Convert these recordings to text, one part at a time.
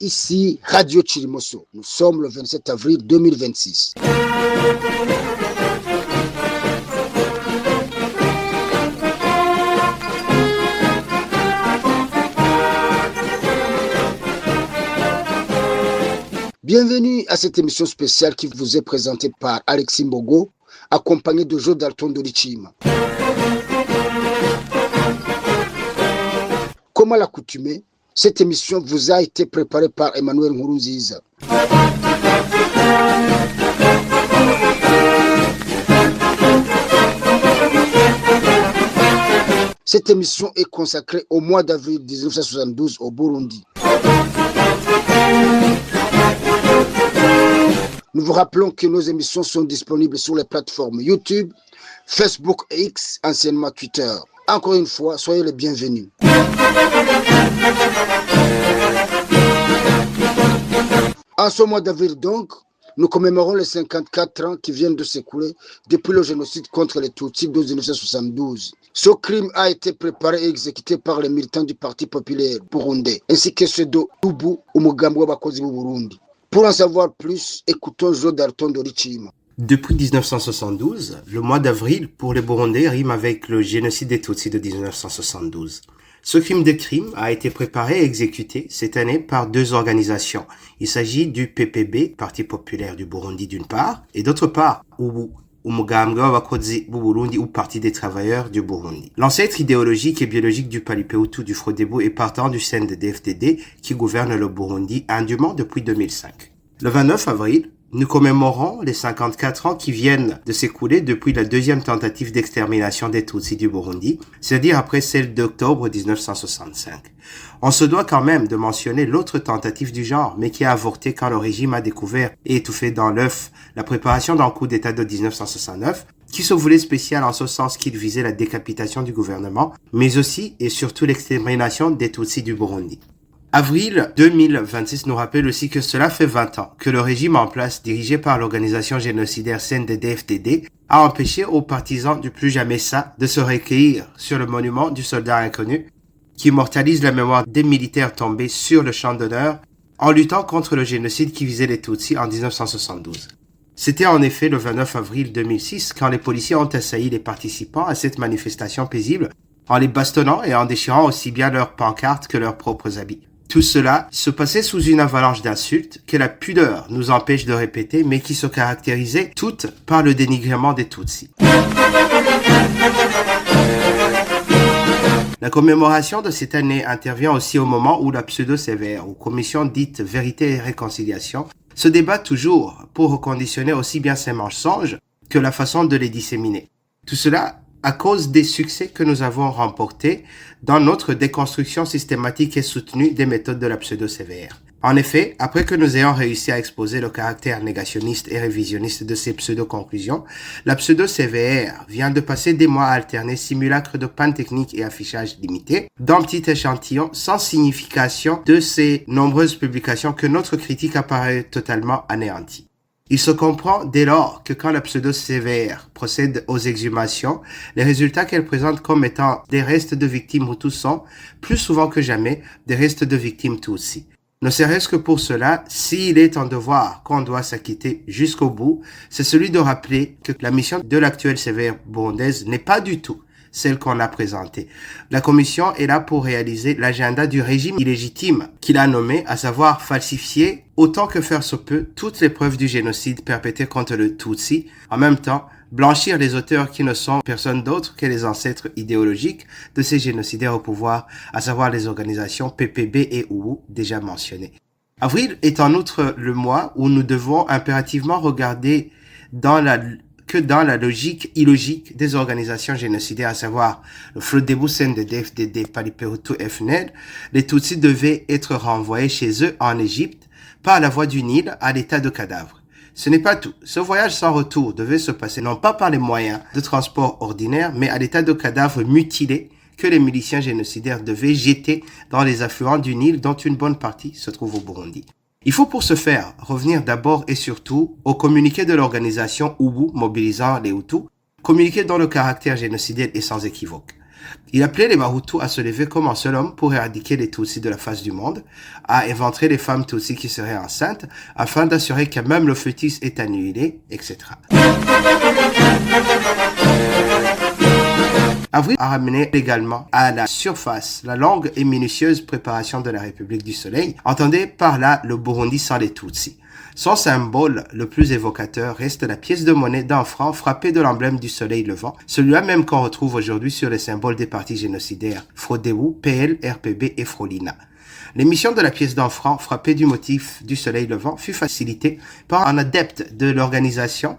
Ici, Radio Chirimoso. Nous sommes le 27 avril 2026. Bienvenue à cette émission spéciale qui vous est présentée par Alexis Mbogo, accompagné de Joe Dalton Dolichima. Comme à l'accoutumée, cette émission vous a été préparée par Emmanuel Nkurunziza. Cette émission est consacrée au mois d'avril 1972 au Burundi. Nous vous rappelons que nos émissions sont disponibles sur les plateformes YouTube, Facebook et X, anciennement Twitter. Encore une fois, soyez les bienvenus. En ce mois d'avril donc, nous commémorons les 54 ans qui viennent de s'écouler depuis le génocide contre les Tutsis de 1972. Ce crime a été préparé et exécuté par les militants du Parti populaire burundais, ainsi que ceux de Ubu Umugambi w'abakozi b'u Burundi. Pour en savoir plus, écoutons Joe Dalton Dolichima. Depuis 1972, le mois d'avril pour les Burundais rime avec le génocide des Tutsis de 1972. Ce crime a été préparé et exécuté cette année par deux organisations. Il s'agit du PPB, Parti populaire du Burundi d'une part, et d'autre part, Ubu Umugambi w'abakozi b'u Burundi ou Parti des travailleurs du Burundi. L'ancêtre idéologique et biologique du Parti Hutu du Frodebu est partant du CNDD-FDD qui gouverne le Burundi indûment depuis 2005. Le 29 avril, nous commémorons les 54 ans qui viennent de s'écouler depuis la deuxième tentative d'extermination des Tutsis du Burundi, c'est-à-dire après celle d'octobre 1965. On se doit quand même de mentionner l'autre tentative du genre, mais qui a avorté quand le régime a découvert et étouffé dans l'œuf la préparation d'un coup d'État de 1969, qui se voulait spécial en ce sens qu'il visait la décapitation du gouvernement, mais aussi et surtout l'extermination des Tutsis du Burundi. Avril 2026 nous rappelle aussi que cela fait 20 ans que le régime en place, dirigé par l'organisation génocidaire CNDD-FDD, a empêché aux partisans du Plus Jamais Ça de se recueillir sur le monument du soldat inconnu, qui immortalise la mémoire des militaires tombés sur le champ d'honneur en luttant contre le génocide qui visait les Tutsis en 1972. C'était en effet le 29 avril 2006 quand les policiers ont assailli les participants à cette manifestation paisible en les bastonnant et en déchirant aussi bien leurs pancartes que leurs propres habits. Tout cela se passait sous une avalanche d'insultes que la pudeur nous empêche de répéter, mais qui se caractérisaient toutes par le dénigrement des Tutsis. La commémoration de cette année intervient aussi au moment où la pseudo-CVR, ou commission dite Vérité et Réconciliation, se débat toujours pour reconditionner aussi bien ces mensonges que la façon de les disséminer. Tout cela à cause des succès que nous avons remportés dans notre déconstruction systématique et soutenue des méthodes de la pseudo-CVR. En effet, après que nous ayons réussi à exposer le caractère négationniste et révisionniste de ces pseudo-conclusions, la pseudo-CVR vient de passer des mois à alterner simulacres de panne technique et affichage limité d'un petit échantillon sans signification de ces nombreuses publications que notre critique apparaît totalement anéantie. Il se comprend dès lors que quand la pseudo-CVR procède aux exhumations, les résultats qu'elle présente comme étant des restes de victimes Hutus sont, plus souvent que jamais, des restes de victimes Tutsis. Ne serait-ce que pour cela, s'il est un devoir qu'on doit s'acquitter jusqu'au bout, c'est celui de rappeler que la mission de l'actuelle CVR burundaise n'est pas du tout celle qu'on a présentée. La commission est là pour réaliser l'agenda du régime illégitime qu'il a nommé, à savoir falsifier autant que faire se peut toutes les preuves du génocide perpétré contre le Tutsi, en même temps blanchir les auteurs qui ne sont personne d'autre que les ancêtres idéologiques de ces génocidaires au pouvoir, à savoir les organisations PPB et UU déjà mentionnées. Avril est en outre le mois où nous devons impérativement regarder dans la logique illogique des organisations génocidaires, à savoir le Frodebu, CNDD-FDD, Parti Hutu, FNL. Les Tutsis devaient être renvoyés chez eux en Égypte par la voie du Nil à l'état de cadavre. Ce n'est pas tout. Ce voyage sans retour devait se passer non pas par les moyens de transport ordinaires, mais à l'état de cadavre mutilé que les miliciens génocidaires devaient jeter dans les affluents du Nil, dont une bonne partie se trouve au Burundi. Il faut pour ce faire revenir d'abord et surtout au communiqué de l'organisation Ubu mobilisant les Hutus, communiqué dont le caractère génocidaire est sans équivoque. Il appelait les Bahutus à se lever comme un seul homme pour éradiquer les Tutsis de la face du monde, à éventrer les femmes Tutsis qui seraient enceintes, afin d'assurer que même le fœtus est annihilé, etc. Avril a ramené également à la surface la longue et minutieuse préparation de la République du Soleil. Entendez par là le Burundi sans les Tutsis. Son symbole le plus évocateur reste la pièce de monnaie d'un franc frappée de l'emblème du soleil levant, celui-là même qu'on retrouve aujourd'hui sur les symboles des partis génocidaires Frodebu, PL, RPB et Frolina. L'émission de la pièce d'un franc frappée du motif du soleil levant fut facilitée par un adepte de l'organisation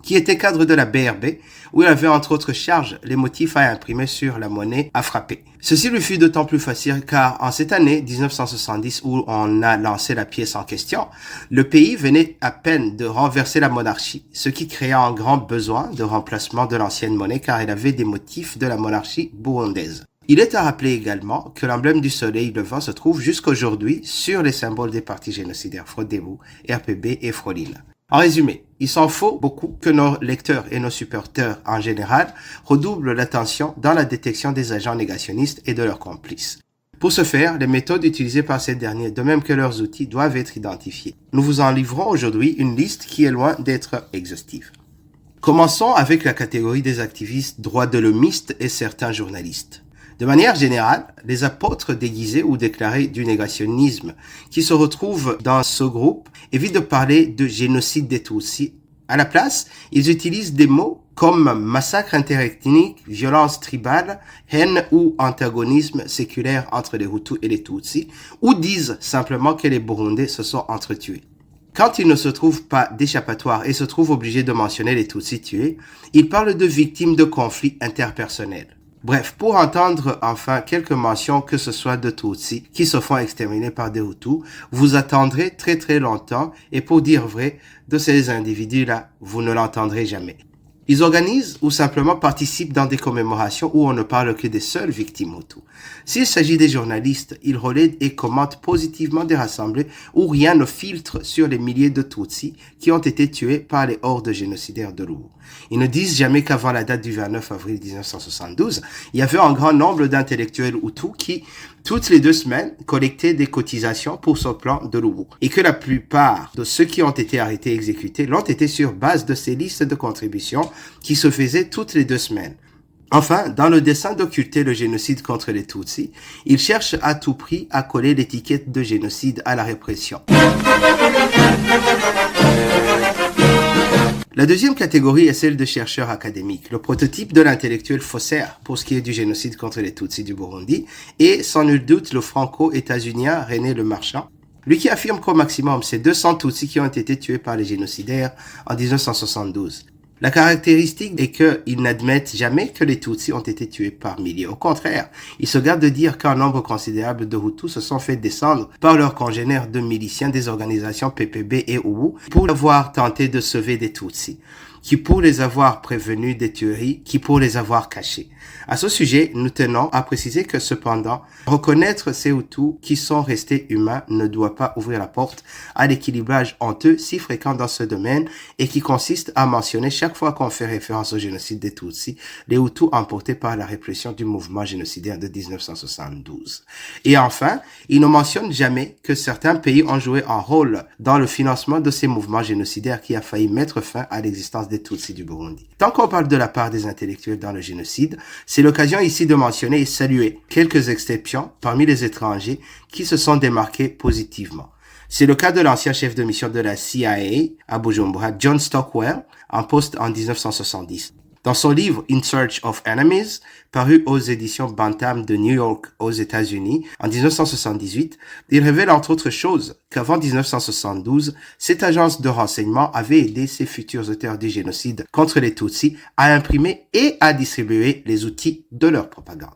qui était cadre de la BRB, où il avait entre autres charges les motifs à imprimer sur la monnaie à frapper. Ceci lui fut d'autant plus facile car en cette année 1970 où on a lancé la pièce en question, le pays venait à peine de renverser la monarchie, ce qui créa un grand besoin de remplacement de l'ancienne monnaie car elle avait des motifs de la monarchie burundaise. Il est à rappeler également que l'emblème du soleil levant se trouve jusqu'aujourd'hui sur les symboles des partis génocidaires Frodebu, RPB et Frolina. En résumé, il s'en faut beaucoup que nos lecteurs et nos supporters en général redoublent l'attention dans la détection des agents négationnistes et de leurs complices. Pour ce faire, les méthodes utilisées par ces derniers, de même que leurs outils, doivent être identifiées. Nous vous en livrons aujourd'hui une liste qui est loin d'être exhaustive. Commençons avec la catégorie des activistes droits de l'homiste et certains journalistes. De manière générale, les apôtres déguisés ou déclarés du négationnisme qui se retrouvent dans ce groupe évitent de parler de génocide des Tutsis. À la place, ils utilisent des mots comme massacre interethnique, violence tribale, haine ou antagonisme séculaire entre les Hutus et les Tutsis, ou disent simplement que les Burundais se sont entretués. Quand ils ne se trouvent pas d'échappatoire et se trouvent obligés de mentionner les Tutsis tués, ils parlent de victimes de conflits interpersonnels. Bref, pour entendre enfin quelques mentions que ce soit de Tutsis qui se font exterminer par des Hutus, vous attendrez très très longtemps et pour dire vrai, de ces individus-là, vous ne l'entendrez jamais. Ils organisent ou simplement participent dans des commémorations où on ne parle que des seules victimes Hutus. S'il s'agit des journalistes, ils relaient et commentent positivement des rassemblées où rien ne filtre sur les milliers de Tutsis qui ont été tués par les hordes génocidaires de Luwu. Ils ne disent jamais qu'avant la date du 29 avril 1972, il y avait un grand nombre d'intellectuels Hutus qui, toutes les 2 semaines, collectaient des cotisations pour ce plan de Luwu. Et que la plupart de ceux qui ont été arrêtés et exécutés l'ont été sur base de ces listes de contributions qui se faisaient toutes les 2 semaines. Enfin, dans le dessein d'occulter le génocide contre les Tutsis, ils cherchent à tout prix à coller l'étiquette de génocide à la répression. La deuxième catégorie est celle de chercheurs académiques, le prototype de l'intellectuel faussaire pour ce qui est du génocide contre les Tutsis du Burundi, et sans nul doute le franco-états-unien René Le Marchand, lui qui affirme qu'au maximum c'est 200 Tutsis qui ont été tués par les génocidaires en 1972. La caractéristique est qu'ils n'admettent jamais que les Tutsis ont été tués par milliers. Au contraire, ils se gardent de dire qu'un nombre considérable de Hutus se sont fait descendre par leurs congénères de miliciens des organisations PPB et UWU pour avoir tenté de sauver des Tutsis, qui pour les avoir prévenus des tueries, qui pour les avoir cachés. À ce sujet, nous tenons à préciser que cependant, reconnaître ces Hutus qui sont restés humains ne doit pas ouvrir la porte à l'équilibrage honteux si fréquent dans ce domaine et qui consiste à mentionner chaque fois qu'on fait référence au génocide des Tutsis, les Hutus emportés par la répression du mouvement génocidaire de 1972. Et enfin, ils ne mentionnent jamais que certains pays ont joué un rôle dans le financement de ces mouvements génocidaires qui a failli mettre fin à l'existence des Tutsis du Burundi. Tant qu'on parle de la part des intellectuels dans le génocide, c'est l'occasion ici de mentionner et saluer quelques exceptions parmi les étrangers qui se sont démarqués positivement. C'est le cas de l'ancien chef de mission de la CIA à Bujumbura, John Stockwell, en poste en 1970. Dans son livre In Search of Enemies, paru aux éditions Bantam de New York aux États-Unis en 1978, il révèle entre autres choses qu'avant 1972, cette agence de renseignement avait aidé ses futurs auteurs du génocide contre les Tutsis à imprimer et à distribuer les outils de leur propagande.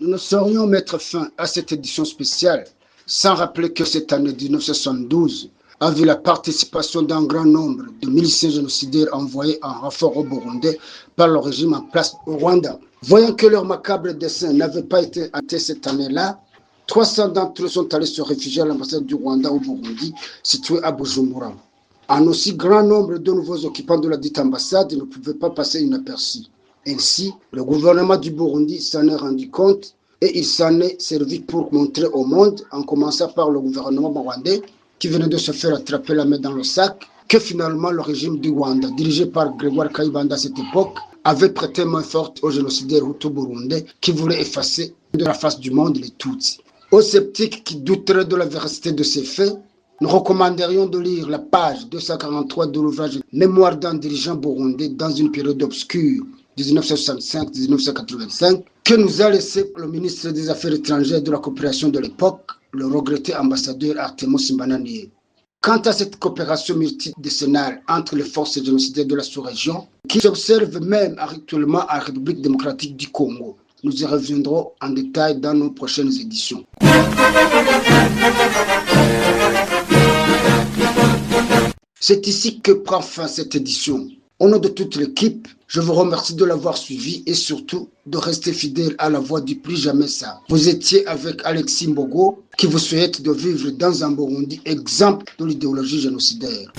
Nous ne saurions mettre fin à cette édition spéciale sans rappeler que cette année 1972 a vu la participation d'un grand nombre de miliciens génocidaires envoyés en renfort au Burundais par le régime en place au Rwanda. Voyant que leur macabre dessein n'avait pas été atteint cette année-là, 300 d'entre eux sont allés se réfugier à l'ambassade du Rwanda au Burundi, située à Bujumbura. Un aussi grand nombre de nouveaux occupants de la dite ambassade ne pouvaient pas passer inaperçus. Ainsi, le gouvernement du Burundi s'en est rendu compte et il s'en est servi pour montrer au monde, en commençant par le gouvernement rwandais, qui venait de se faire attraper la main dans le sac, que finalement le régime du Rwanda, dirigé par Grégoire Kayibanda à cette époque, avait prêté main forte aux génocidaires hutus burundais qui voulaient effacer de la face du monde les Tutsis. Aux sceptiques qui douteraient de la véracité de ces faits, nous recommanderions de lire la page 243 de l'ouvrage Mémoire d'un dirigeant burundais dans une période obscure 1965-1985 que nous a laissé le ministre des Affaires étrangères et de la coopération de l'époque, le regretté ambassadeur Artemo Simbananié. Quant à cette coopération multidécennale entre les forces génocidaires de la sous-région, qui s'observe même actuellement en République démocratique du Congo, nous y reviendrons en détail dans nos prochaines éditions. C'est ici que prend fin cette édition. Au nom de toute l'équipe, je vous remercie de l'avoir suivi et surtout de rester fidèle à la voix du Plus Jamais Ça. Vous étiez avec Alexis Mbogo qui vous souhaite de vivre dans un Burundi exemple de l'idéologie génocidaire.